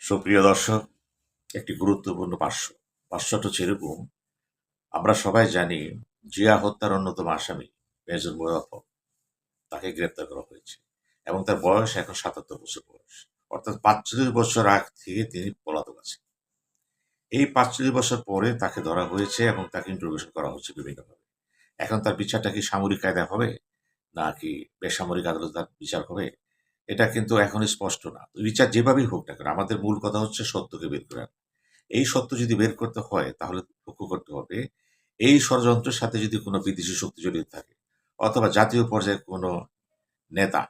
সুপ্রিয় দর্শক, একটি গুরুত্বপূর্ণ পার্শ্বটা হচ্ছে এরকম। আমরা সবাই জানি জিয়া হত্যার অন্যতম আসামি মেজর মোজাফফর, তাকে গ্রেপ্তার করা হয়েছে এবং তার বয়স এখন ৭৭ বছর বয়স, অর্থাৎ ৪৫ বছর আগ থেকে তিনি পলাতক আছেন। এই ৪৫ বছর পরে তাকে ধরা হয়েছে এবং তাকে ইন্টারোগেশন করা হচ্ছে বিভিন্নভাবে। এখন তার বিচারটা কি সামরিক কায়দায় হবে নাকি বেসামরিক আদালত তার বিচার হবে, এটা কিন্তু এখন স্পষ্ট না। তো বিচার যেভাবেই হোক না কেন, আমাদের মূল কথা হচ্ছে সত্যকে বের করে আনা। এই সত্য যদি বের করতে হয় তাহলে লক্ষ্য করতে হবে এই ষড়যন্ত্রের সাথে যদি কোনো বিদেশি শক্তি জড়িত থাকে, অথবা জাতীয় পর্যায়ে কোনো নেতা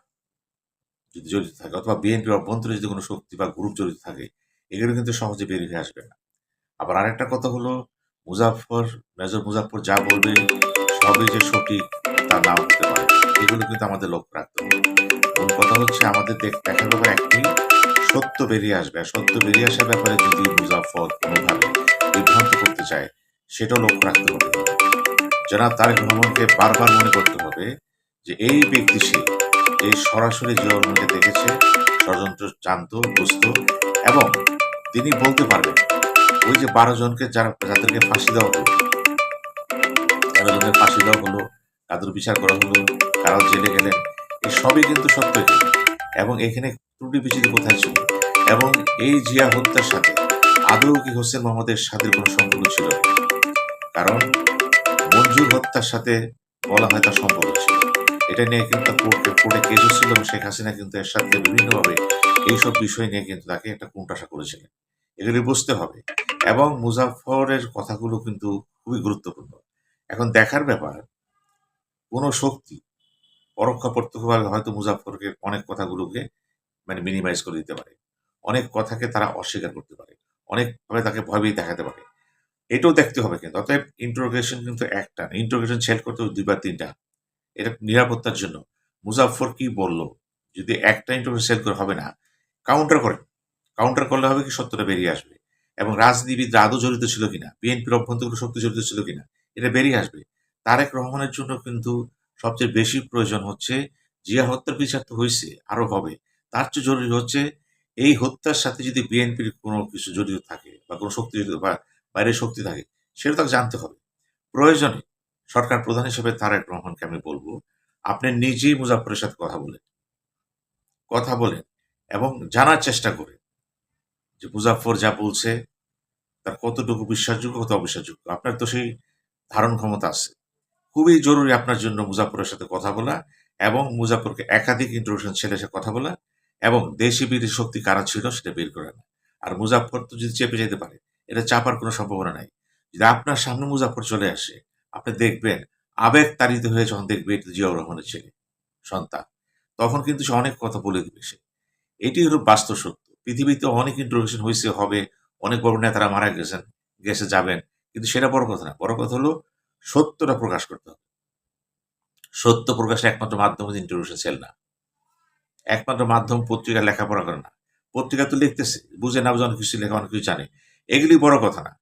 যদি জড়িত থাকে, অথবা বিএনপির অভ্যন্তরে যদি কোনো শক্তি বা গ্রুপ জড়িত থাকে, এগুলো কিন্তু সহজে বেরিয়ে আসবে না। আবার আরেকটা কথা হলো, মুজাফফর মেজর মুজাফফর যা বলবে সবই যে সঠিক তা নাও হতে পারে, এগুলো কিন্তু আমাদের লক্ষ্য রাখতে হবে। মূল কথা হচ্ছে আমাদের দেখার ব্যাপার একটি, সত্য বেরিয়ে আসবে। আর সত্য বেরিয়ে আসার ব্যাপারে যদি মুজাফফর কোনোভাবে বিভ্রান্ত করতে চায়, সেটাও লক্ষ্য রাখতে হবে। জনাব তারেক রহমানকে বারবার মনে করতে হবে যে এই ব্যক্তি সে, যে সরাসরি জিয়া রহমানকে দেখেছে, ষড়যন্ত্র জানত, বুঝত, এবং তিনি বলতে পারবেন ওই যে ১২ জনকে যাদেরকে ফাঁসি দেওয়া হলো, ১৩ জনের ফাঁসি দেওয়া হলো, তাদের বিচার করা হলো, কারাও জেলে গেলেন, এই সবই কিন্তু সত্য এখানে। এবং এখানে ত্রুটি বিচ্যুতি কোথায় ছিল, এবং এই জিয়া হত্যার সাথে আদৌ কি হোসেন মোহাম্মদের সাথে কোনো সম্পর্ক ছিল না? কারণ মঞ্জুর হত্যার সাথে বলা হয় তার সম্পর্ক ছিল। এটা নিয়ে কিন্তু তার কোর্টে কেসও ছিল এবং শেখ হাসিনা কিন্তু এর সাথে বিভিন্নভাবে এইসব বিষয় নিয়ে কিন্তু তাকে একটা কোণঠাসা করেছিলেন। এগুলি বুঝতে হবে। এবং মুজাফফরের কথাগুলো কিন্তু খুবই গুরুত্বপূর্ণ। এখন দেখার ব্যাপার, কোনো শক্তি পরোক্ষ প্রত্যক্ষভাবে হয়তো মুজাফফরকে অনেক কথাগুলোকে মিনিমাইজ করে দিতে পারে, অনেক কথাকে তারা অস্বীকার করতে পারে, অনেকভাবে তাকে ভয়ভীতি দেখাতে পারে। এটাও দেখতে হবে কিন্তু। অতএব ইন্টারোগেশন কিন্তু একটা না, ইন্টারোগেশন ছেল করতে হবে ২ বা ৩টা। এটা নিরাপত্তার জন্য। মুজাফফর কি বলল, যদি একটা ইন্টারোগেশন সেল করে হবে না, কাউন্টার করেন। কাউন্টার করলে হবে কি, সত্যটা বেরিয়ে আসবে। এবং রাজনীতিবিদরা আদৌ জড়িত ছিল কিনা, বিএনপির অভ্যন্তরীণ শক্তি জড়িত ছিল কিনা, এটা বেরিয়ে আসবে। তারেক রহমানের জন্য কিন্তু সবচেয়ে বেশি প্রয়োজন হচ্ছে, জিয়া হত্যার বিচার তো হয়েছে, আরো হবে। তার চেয়ে জরুরি হচ্ছে এই হত্যার সাথে যদি বিএনপির কোনো কিছু জড়িত থাকে বা কোনো শক্তি জড়িত বা বাইরের শক্তি থাকে, সেটা তাকে জানতে হবে। প্রয়োজনে সরকার প্রধান হিসেবে তারেক রহমানকে আমি বলবো, আপনি নিজেই মুজাফফরের সাথে কথা বলেন এবং জানার চেষ্টা করেন যে মুজাফফর যা বলছে তার কতটুকু বিশ্বাসযোগ্য, কত অবিশ্বাসযোগ্য। আপনার তো সেই ধারণ ক্ষমতা আছে। খুবই জরুরি আপনার জন্য মুজাফফরের সাথে কথা বলা এবং মুজাফফরকে একাধিক ইন্টারভিউশন ছেলে সে কথা বলা এবং দেশি বিদেশি শক্তি কারা ছিল সেটা বের করে আনা। আর মুজাফফর তো যদি চেপে যেতে পারে, এটা চাপার কোনো সম্ভাবনা নাই। যদি আপনার সামনে মুজাফফর চলে আসে, আপনি দেখবেন আবেগ তাড়িত হয়ে যখন দেখবে এটা জিয়াউর রহমানের ছেলে, সন্তান, তখন কিন্তু সে অনেক কথা বলে দিবে সে। এটি হলো বাস্তব সত্য। পৃথিবীতে অনেক ইন্টারভিউশন হয়েছে, হবে, অনেক বড় নেতারা মারা গেছে যাবেন, কিন্তু সেটা বড় কথা না। বড় কথা হলো সত্যটা প্রকাশ করতে হবে। সত্য প্রকাশের একমাত্র মাধ্যম হচ্ছে ইন্টারভিউশন সেল না, একমাত্র মাধ্যম পত্রিকা লেখাপড়া করে না। পত্রিকা তো লিখতেছে, বুঝে না বুঝে অনেক কিছু লেখা, অনেক কিছু জানে, এগুলি বড় কথা না।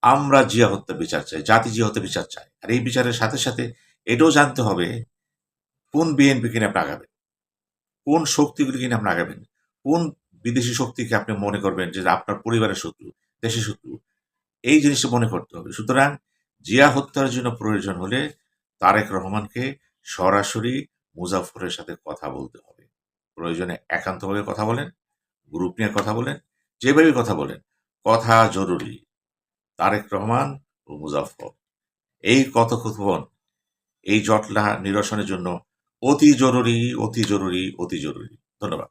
আমরা জিয়া হত্যা বিচার চাই, জাতি জিয়া হত্যা বিচার চাই। আর এই বিচারের সাথে সাথে এটাও জানতে হবে কোন বিএনপি কিনে আপনি আগাবেন, কোন শক্তিগুলি কিনে আপনি আগাবেন, কোন বিদেশি শক্তিকে আপনি মনে করবেন যে আপনার পরিবারের শত্রু, দেশের শত্রু, এই জিনিসটা মনে করতে হবে। সুতরাং জিয়া হত্যার জন্য প্রয়োজন হলে তারেক রহমানকে সরাসরি মুজাফফরের সাথে কথা বলতে হবে। প্রয়োজনে একান্তভাবে কথা বলেন, গ্রুপ নিয়ে কথা বলেন, যেভাবে কথা বলেন, কথা জরুরি। তারেক রহমান ও মুজাফফর এই কথোপকথন, এই জটলা নিরসনের জন্য অতি জরুরি, অতি জরুরি, অতি জরুরি। ধন্যবাদ।